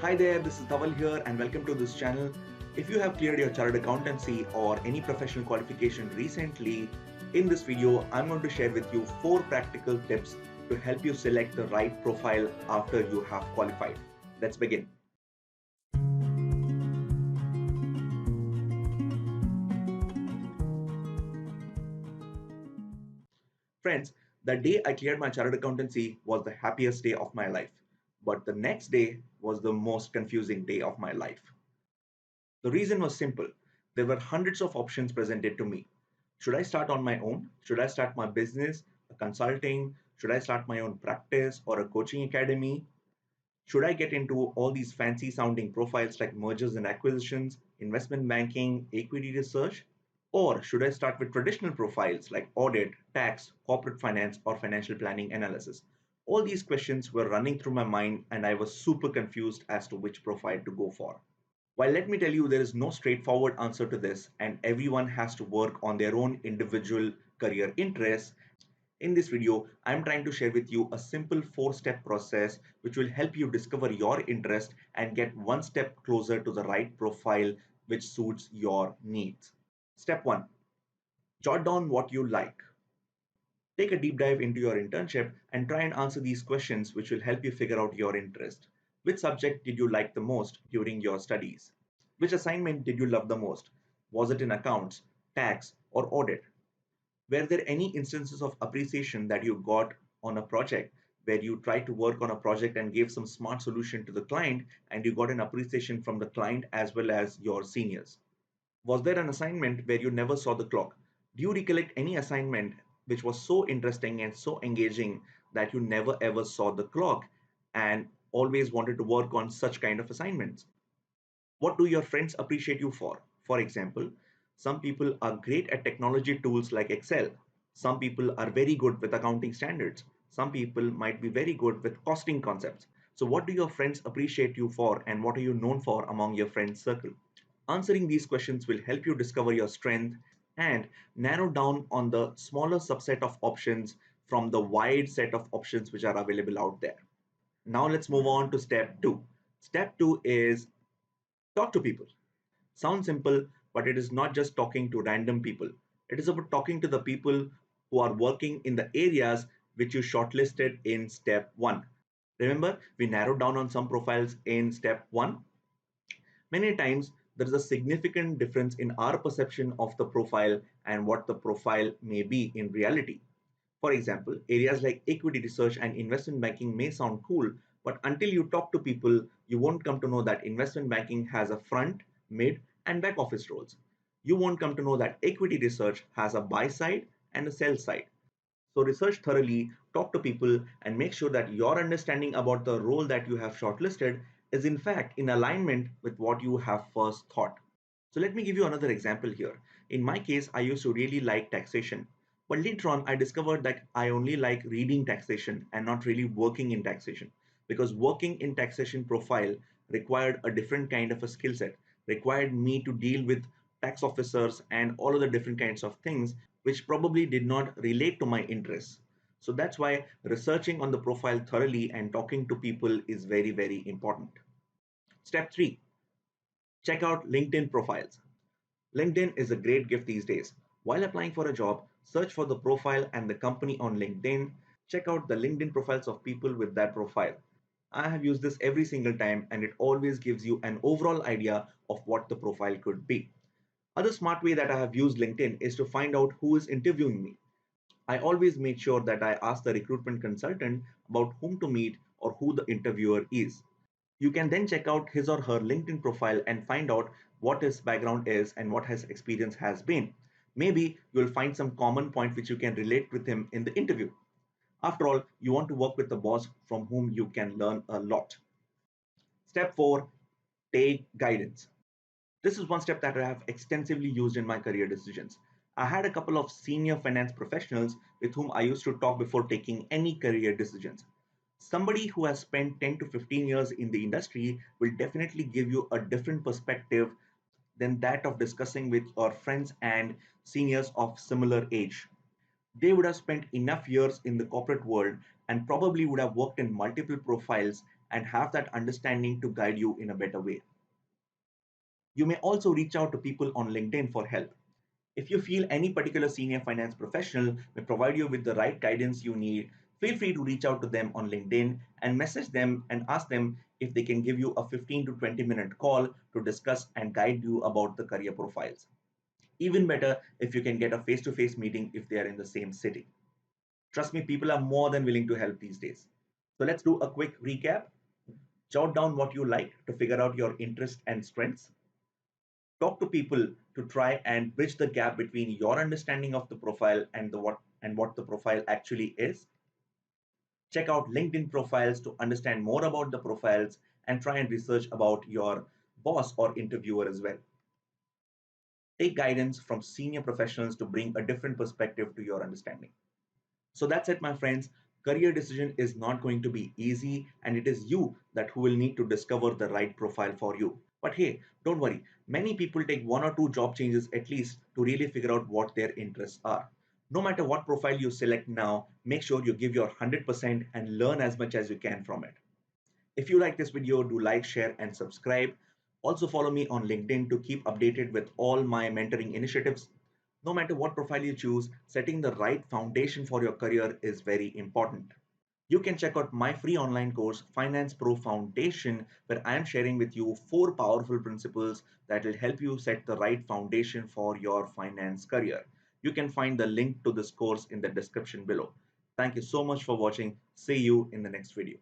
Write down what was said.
Hi there, this is Dhawal here and welcome to this channel. If you have cleared your chartered accountancy or any professional qualification recently, in this video, I'm going to share with you 4 practical tips to help you select the right profile after you have qualified. Let's begin. Friends, the day I cleared my chartered accountancy was the happiest day of my life. But the next day was the most confusing day of my life. The reason was simple. There were hundreds of options presented to me. Should I start on my own? Should I start my business, a consulting? Should I start my own practice or a coaching academy? Should I get into all these fancy sounding profiles like mergers and acquisitions, investment banking, equity research? Or should I start with traditional profiles like audit, tax, corporate finance, or financial planning analysis? All these questions were running through my mind, and I was super confused as to which profile to go for. While let me tell you, there is no straightforward answer to this, and everyone has to work on their own individual career interests. In this video, I'm trying to share with you a simple 4-step process which will help you discover your interest and get one step closer to the right profile which suits your needs. Step 1. Jot down what you like. Take a deep dive into your internship and try and answer these questions which will help you figure out your interest. Which subject did you like the most during your studies? Which assignment did you love the most? Was it in accounts, tax, or audit? Were there any instances of appreciation that you got on a project where you tried to work on a project and gave some smart solution to the client and you got an appreciation from the client as well as your seniors? Was there an assignment where you never saw the clock? Do you recollect any assignment which was so interesting and so engaging that you never ever saw the clock and always wanted to work on such kind of assignments? What do your friends appreciate you for? For example, some people are great at technology tools like Excel. Some people are very good with accounting standards. Some people might be very good with costing concepts. So, what do your friends appreciate you for, and what are you known for among your friends' circle? Answering these questions will help you discover your strength and narrow down on the smaller subset of options from the wide set of options which are available out there. Now, let's move on to step 2. Step 2 is talk to people. Sounds simple, but it is not just talking to random people. It is about talking to the people who are working in the areas which you shortlisted in step 1. Remember, we narrowed down on some profiles in step 1. Many times, there is a significant difference in our perception of the profile and what the profile may be in reality. For example, areas like equity research and investment banking may sound cool, but until you talk to people, you won't come to know that investment banking has a front, mid, and back office roles. You won't come to know that equity research has a buy side and a sell side. So research thoroughly, talk to people, and make sure that your understanding about the role that you have shortlisted is in fact in alignment with what you have first thought. So let me give you another example here. In my case, I used to really like taxation. But later on, I discovered that I only like reading taxation and not really working in taxation. Because working in taxation profile required a different kind of a skill set, required me to deal with tax officers and all of the different kinds of things which probably did not relate to my interests. So that's why researching on the profile thoroughly and talking to people is very, very important. Step 3. Check out LinkedIn profiles. LinkedIn is a great gift these days. While applying for a job, search for the profile and the company on LinkedIn. Check out the LinkedIn profiles of people with that profile. I have used this every single time and it always gives you an overall idea of what the profile could be. Other smart way that I have used LinkedIn is to find out who is interviewing me. I always make sure that I ask the recruitment consultant about whom to meet or who the interviewer is. You can then check out his or her LinkedIn profile and find out what his background is and what his experience has been. Maybe you'll find some common point which you can relate with him in the interview. After all, you want to work with a boss from whom you can learn a lot. Step 4. Take guidance. This is one step that I have extensively used in my career decisions. I had a couple of senior finance professionals with whom I used to talk before taking any career decisions. Somebody who has spent 10 to 15 years in the industry will definitely give you a different perspective than that of discussing with your friends and seniors of similar age. They would have spent enough years in the corporate world and probably would have worked in multiple profiles and have that understanding to guide you in a better way. You may also reach out to people on LinkedIn for help. If you feel any particular senior finance professional may provide you with the right guidance you need, feel free to reach out to them on LinkedIn and message them and ask them if they can give you a 15 to 20-minute call to discuss and guide you about the career profiles. Even better if you can get a face to face meeting if they are in the same city. Trust me, people are more than willing to help these days. So let's do a quick recap. Jot down what you like to figure out your interests and strengths. Talk to people to try and bridge the gap between your understanding of the profile and what the profile actually is. Check out LinkedIn profiles to understand more about the profiles and try and research about your boss or interviewer as well. Take guidance from senior professionals to bring a different perspective to your understanding. So that's it, my friends. Career decision is not going to be easy, and it is you that who will need to discover the right profile for you. But hey, don't worry. Many people take one or two job changes at least to really figure out what their interests are. No matter what profile you select now, make sure you give your 100% and learn as much as you can from it. If you like this video, do like, share, and subscribe. Also, follow me on LinkedIn to keep updated with all my mentoring initiatives. No matter what profile you choose, setting the right foundation for your career is very important. You can check out my free online course, Finance Pro Foundation, where I am sharing with you 4 powerful principles that will help you set the right foundation for your finance career. You can find the link to this course in the description below. Thank you so much for watching. See you in the next video.